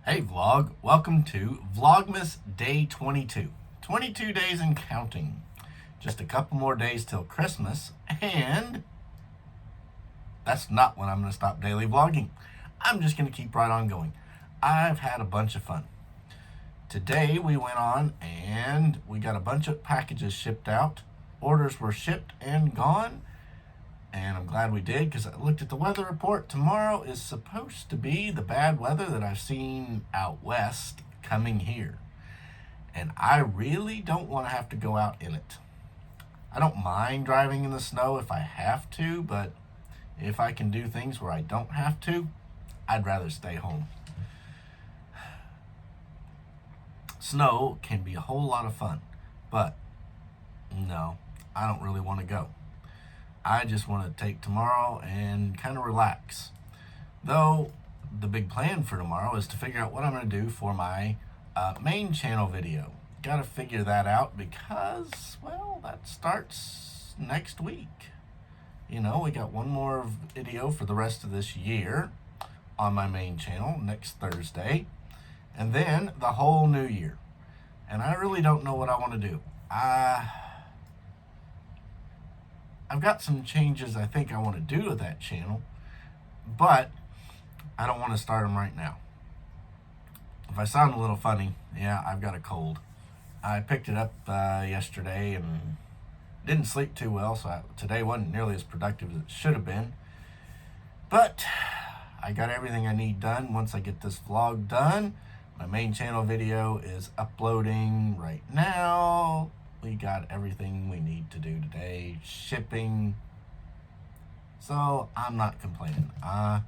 Hey vlog, welcome to Vlogmas Day 22. 22 days and counting. Just a couple more days till Christmas, and that's not when I'm going to stop daily vlogging. I'm just going to keep right on going. I've had a bunch of fun. Today we went on and we got a bunch of packages shipped out. Orders were shipped and gone. And I'm glad we did, because I looked at the weather report. Tomorrow is supposed to be the bad weather that I've seen out west coming here. And I really don't want to have to go out in it. I don't mind driving in the snow if I have to, but if I can do things where I don't have to, I'd rather stay home. Snow can be a whole lot of fun, but no, I don't really want to go. I just want to take tomorrow and kind of relax. Though, the big plan for tomorrow is to figure out what I'm going to do for my main channel video. Got to figure that out because, well, that starts next week. You know, we got one more video for the rest of this year on my main channel next Thursday. And then the whole new year. And I really don't know what I want to do. I've got some changes I think I want to do to that channel, but I don't want to start them right now. If I sound a little funny, yeah, I've got a cold. I picked it up yesterday and didn't sleep too well, so today wasn't nearly as productive as it should have been. But I got everything I need done. Once I get this vlog done, my main channel video is uploading right now. We got everything we need to do today, shipping, so I'm not complaining. I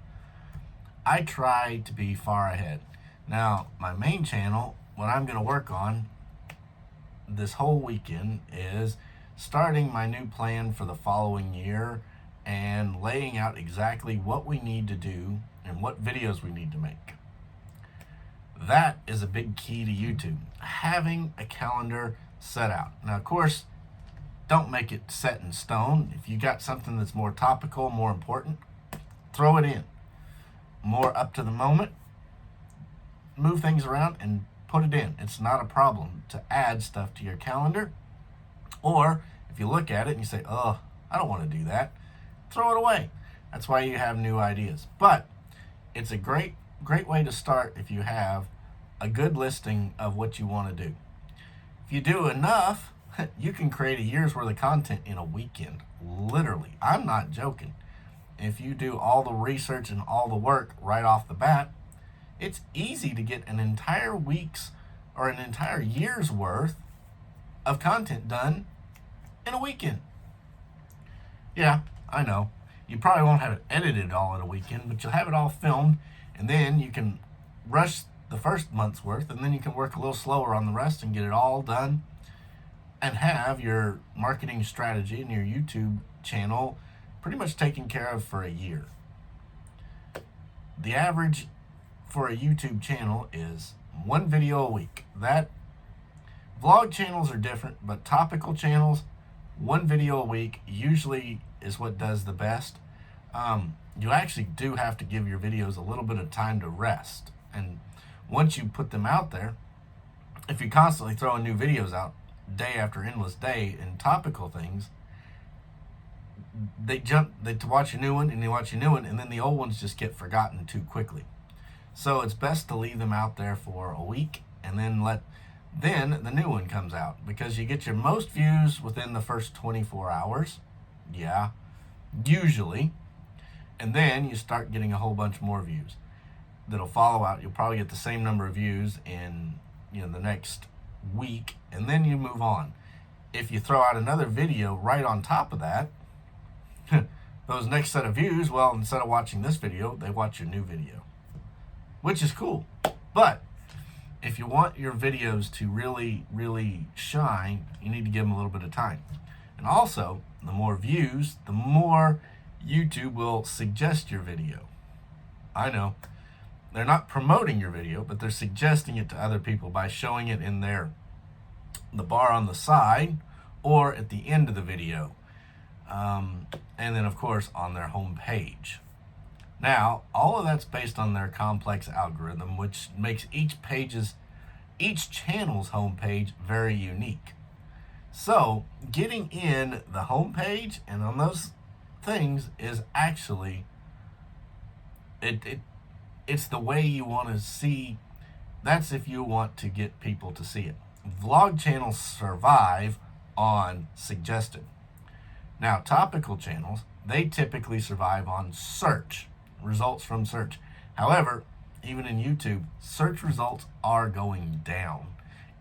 try to be far ahead. Now, my main channel, what I'm going to work on this whole weekend is starting my new plan for the following year and laying out exactly what we need to do and what videos we need to make. That is a big key to YouTube, having a calendar set out. Now, of course, don't make it set in stone. If you got something that's more topical, more important, throw it in. More up to the moment, move things around and put it in. It's not a problem to add stuff to your calendar. Or if you look at it and you say, oh, I don't want to do that, throw it away. That's why you have new ideas. But it's a great way to start if you have a good listing of what you want to do. If you do enough, you can create a year's worth of content in a weekend. Literally. I'm not joking. If you do all the research and all the work right off the bat, it's easy to get an entire week's or an entire year's worth of content done in a weekend. Yeah, I know. You probably won't have it edited all in a weekend, but you'll have it all filmed, and then you can rush the first month's worth, and then you can work a little slower on the rest and get it all done and have your marketing strategy and your YouTube channel pretty much taken care of for a year. The average for a YouTube channel is one video a week. That vlog channels are different, but topical channels, one video a week usually is what does the best. You actually do have to give your videos a little bit of time to rest, and once you put them out there, if you're constantly throwing new videos out day after endless day and topical things, they watch a new one and they watch a new one, and then the old ones just get forgotten too quickly. So it's best to leave them out there for a week and then then the new one comes out, because you get your most views within the first 24 hours. Yeah, usually. And then you start getting a whole bunch more views that'll follow out. You'll probably get the same number of views in the next week, and then you move on. If you throw out another video right on top of that, those next set of views, well, instead of watching this video, they watch your new video, which is cool. But if you want your videos to really, really shine, you need to give them a little bit of time. And also, the more views, the more YouTube will suggest your video. I know. They're not promoting your video, but they're suggesting it to other people by showing it in the bar on the side or at the end of the video. And then, of course, on their home page. Now, all of that's based on their complex algorithm, which makes each channel's homepage very unique. So, getting in the homepage and on those things is actually it's the way you want to see. That's if you want to get people to see it. Vlog channels survive on suggested. Now, topical channels, they typically survive on search, results from search. However, even in YouTube, search results are going down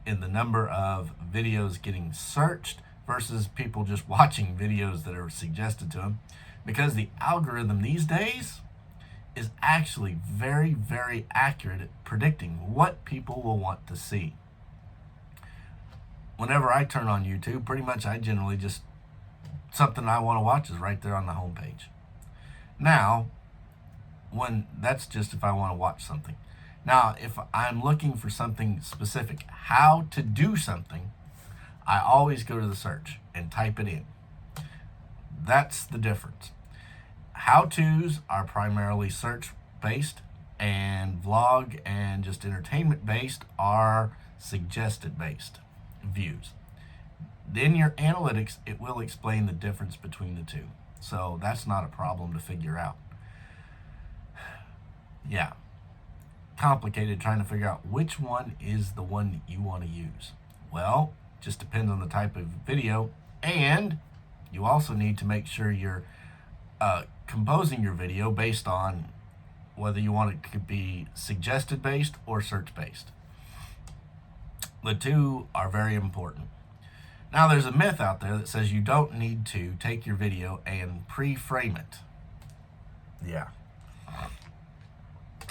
in the number of videos getting searched versus people just watching videos that are suggested to them, because the algorithm these days is actually very, very accurate at predicting what people will want to see. Whenever I turn on YouTube, pretty much I generally just, something I want to watch is right there on the homepage. Now, when that's just if I want to watch something. Now, if I'm looking for something specific, how to do something, I always go to the search and type it in. That's the difference. How-tos are primarily search-based, and vlog and just entertainment-based are suggested-based views. In your analytics, it will explain the difference between the two. So that's not a problem to figure out. Yeah. Complicated trying to figure out which one is the one that you want to use. Well, just depends on the type of video, and you also need to make sure you're composing your video based on whether you want it to be suggested based or search based. The two are very important. Now, there's a myth out there that says you don't need to take your video and pre-frame it. Yeah.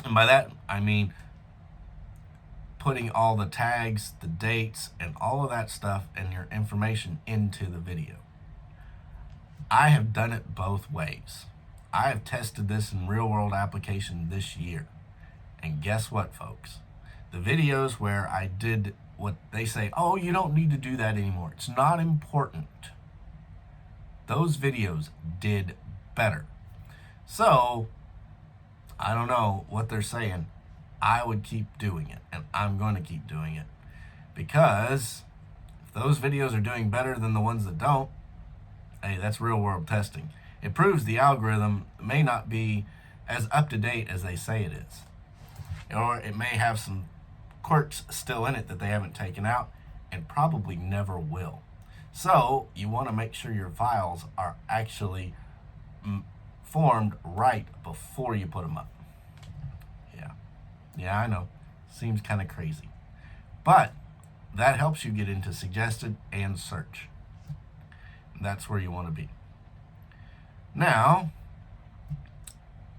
And by that, I mean putting all the tags, the dates, and all of that stuff and your information into the video. I have done it both ways. I have tested this in real-world application this year. And guess what, folks? The videos where I did what they say, oh, you don't need to do that anymore, it's not important, those videos did better. So, I don't know what they're saying. I would keep doing it, and I'm going to keep doing it. Because if those videos are doing better than the ones that don't, hey, that's real-world testing. It proves the algorithm may not be as up-to-date as they say it is. Or it may have some quirks still in it that they haven't taken out and probably never will. So you want to make sure your files are actually formed right before you put them up. Yeah, I know. Seems kind of crazy. But that helps you get into suggested and search. That's where you want to be. Now,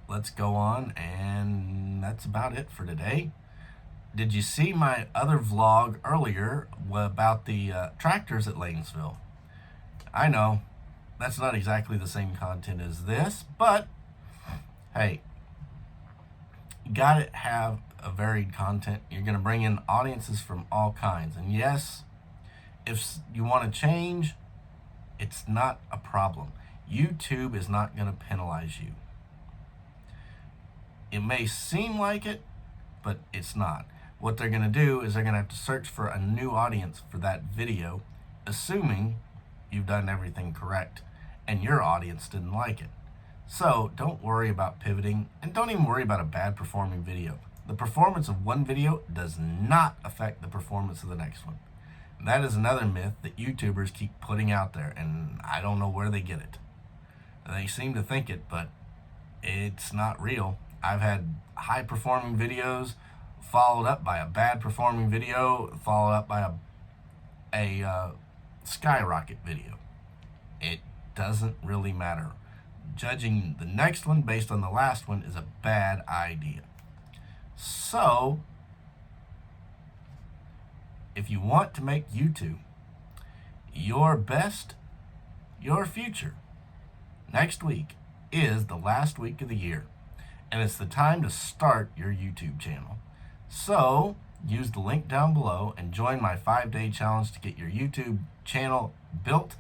let's go on, and that's about it for today. Did you see my other vlog earlier about the tractors at Lanesville? I know, that's not exactly the same content as this, but hey, you gotta have a varied content. You're gonna bring in audiences from all kinds. And yes, if you want to change, it's not a problem. YouTube is not gonna penalize you. It may seem like it, but it's not. What they're gonna do is they're gonna have to search for a new audience for that video, assuming you've done everything correct and your audience didn't like it. So don't worry about pivoting, and don't even worry about a bad performing video. The performance of one video does not affect the performance of the next one. And that is another myth that YouTubers keep putting out there, and I don't know where they get it. They seem to think it, but it's not real. I've had high performing videos followed up by a bad performing video, followed up by a skyrocket video. It doesn't really matter. Judging the next one based on the last one is a bad idea. So, if you want to make YouTube your best, your future, next week is the last week of the year, and it's the time to start your YouTube channel. So, use the link down below and join my 5-day challenge to get your YouTube channel built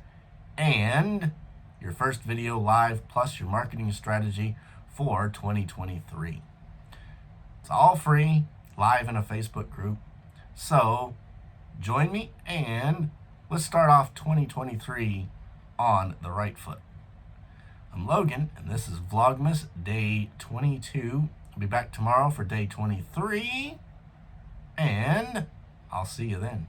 and your first video live, plus your marketing strategy for 2023. It's all free, live in a Facebook group. So join me and let's start off 2023 on the right foot. I'm Logan, and this is Vlogmas Day 22. I'll be back tomorrow for Day 23, and I'll see you then.